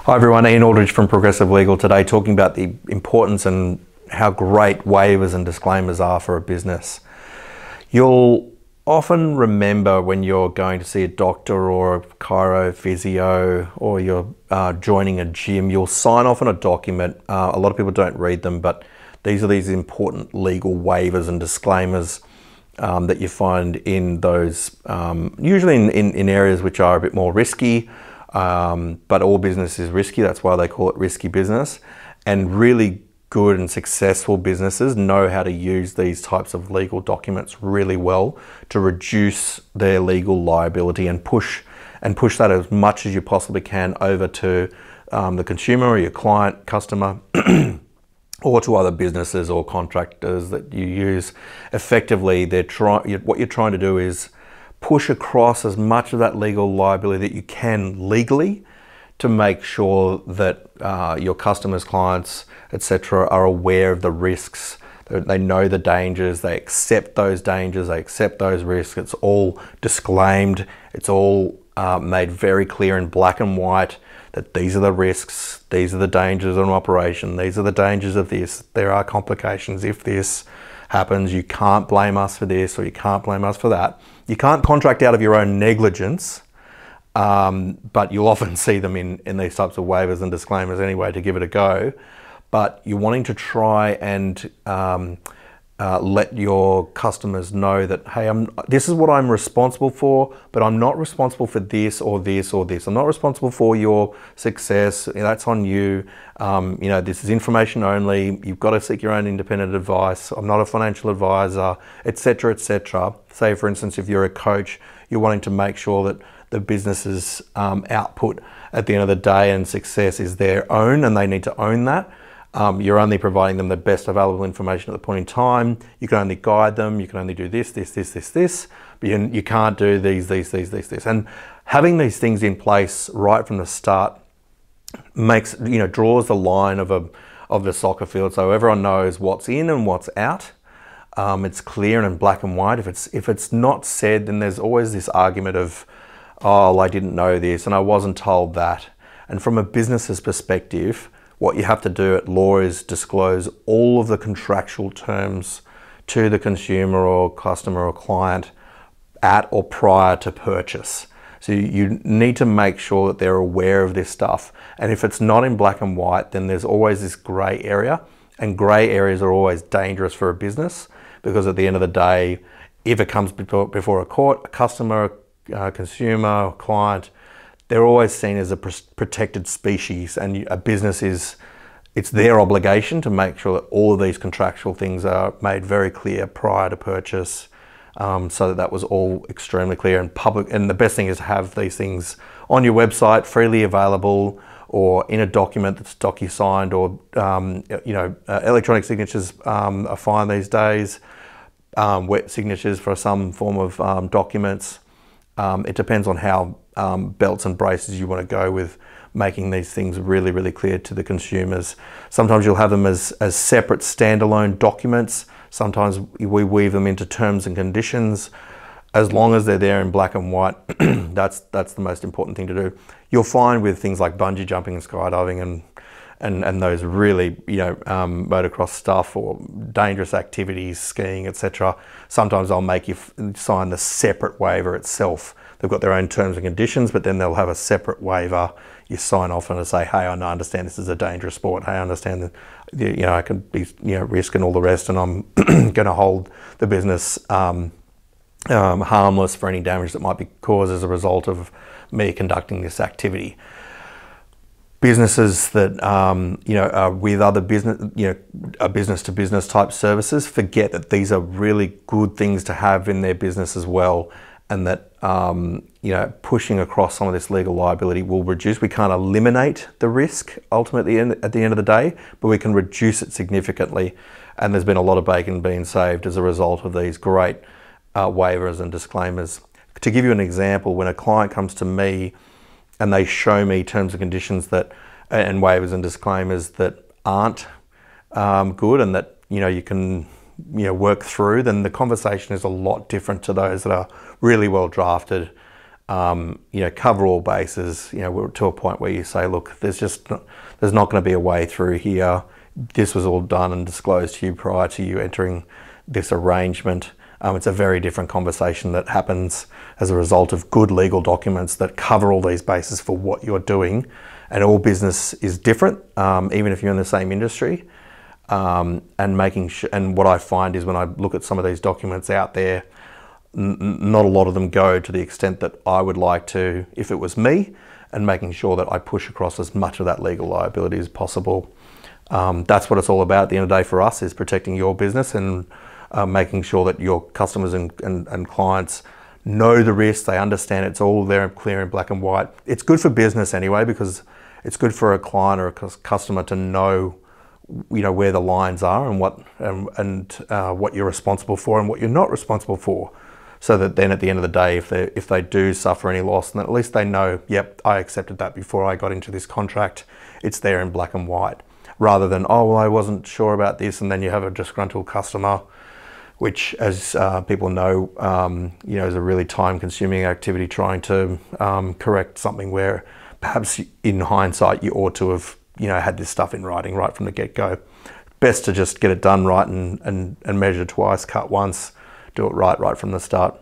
Hi everyone, Ian Aldridge from Progressive Legal today, talking about the importance and how great waivers and disclaimers are for a business. You'll often remember when you're going to see a doctor or a chiro, physio, or you're joining a gym, you'll sign off on a document. A lot of people don't read them, but these are these important legal waivers and disclaimers that you find in those, usually in areas which are a bit more risky. But all business is risky, that's why they call it risky business. And really good and successful businesses know how to use these types of legal documents really well to reduce their legal liability and push that as much as you possibly can over to the consumer or your client, customer, or to other businesses or contractors that you use. Effectively, what you're trying to do is push across as much of that legal liability that you can legally to make sure that your customers, clients, etc. are aware of the risks. They know the dangers, they accept those dangers, they accept those risks. It's all disclaimed, it's all made very clear in black and white that these are the risks, these are the dangers of an operation, these are the dangers of this, there are complications if this happens, you can't blame us for this or you can't blame us for that. You can't contract out of your own negligence, but you'll often see them in these types of waivers and disclaimers anyway to give it a go. But you're wanting to try and let your customers know that, hey, this is what I'm responsible for, but I'm not responsible for this or this or this. I'm not responsible for your success. That's on you. This is information only. You've got to seek your own independent advice. I'm not a financial advisor, etc., etc. Say, for instance, if you're a coach, you're wanting to make sure that the business's output at the end of the day and success is their own, and they need to own that. You're only providing them the best available information at the point in time. You can only guide them. You can only do this, but you can't do these. And having these things in place right from the start draws the line of the soccer field, so everyone knows what's in and what's out. It's clear and in black and white. If it's not said, then there's always this argument of, oh, I didn't know this and I wasn't told that. And from a business's perspective, what you have to do at law is disclose all of the contractual terms to the consumer or customer or client at or prior to purchase. So you need to make sure that they're aware of this stuff. And if it's not in black and white, then there's always this grey area. And grey areas are always dangerous for a business, because at the end of the day, if it comes before a court, a customer, consumer, client, they're always seen as a protected species, and a business it's their obligation to make sure that all of these contractual things are made very clear prior to purchase, so that was all extremely clear and public. And the best thing is to have these things on your website, freely available, or in a document that's docu-signed, or electronic signatures are fine these days. Wet signatures for some form of documents. It depends on how belts and braces you want to go with making these things really, really clear to the consumers. Sometimes you'll have them as separate standalone documents. Sometimes we weave them into terms and conditions. As long as they're there in black and white, that's the most important thing to do. You'll find with things like bungee jumping and skydiving and those really, motocross stuff or dangerous activities, skiing, etc. Sometimes I'll make you sign the separate waiver itself. They've got their own terms and conditions, but then they'll have a separate waiver. You sign off and say, hey, I understand this is a dangerous sport. Hey, I understand that, I can be, risk and all the rest, and I'm going to hold the business harmless for any damage that might be caused as a result of me conducting this activity. Businesses that are with other business, business to business type services, forget that these are really good things to have in their business as well, and that pushing across some of this legal liability will reduce. We can't eliminate the risk ultimately at the end of the day, but we can reduce it significantly. And there's been a lot of bacon being saved as a result of these great waivers and disclaimers. To give you an example, when a client comes to me and they show me terms and conditions and waivers and disclaimers that aren't good, and that you can work through, then the conversation is a lot different to those that are really well drafted cover all bases. We're to a point where you say, look, there's not going to be a way through here. This was all done and disclosed to you prior to you entering this arrangement. It's a very different conversation that happens as a result of good legal documents that cover all these bases for what you're doing. And all business is different, even if you're in the same industry. And what I find is when I look at some of these documents out there, not a lot of them go to the extent that I would like to if it was me, and making sure that I push across as much of that legal liability as possible. That's what it's all about at the end of the day for us, is protecting your business and making sure that your customers and clients know the risks, they understand it's all there clear in black and white. It's good for business anyway, because it's good for a client or a customer to know where the lines are and what you're responsible for and what you're not responsible for, so that then at the end of the day, if they do suffer any loss, then at least they know, yep, I accepted that before I got into this contract. It's there in black and white, rather than, oh, well, I wasn't sure about this, and then you have a disgruntled customer, which, as people know, is a really time-consuming activity, trying to correct something where perhaps in hindsight you ought to have had this stuff in writing right from the get-go. Best to just get it done right and measure twice, cut once, do it right from the start.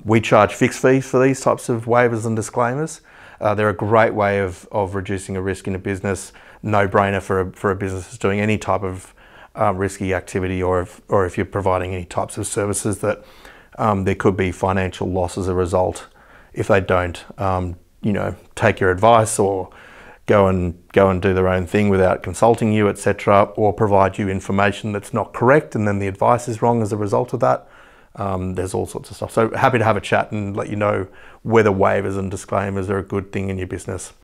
We charge fixed fees for these types of waivers and disclaimers. They're a great way of reducing a risk in a business. No-brainer for a business that's doing any type of risky activity, or if you're providing any types of services that there could be financial loss as a result if they don't take your advice, or go and do their own thing without consulting you, etc., or provide you information that's not correct and then the advice is wrong as a result of that. There's all sorts of stuff. So happy to have a chat and let you know whether waivers and disclaimers are a good thing in your business.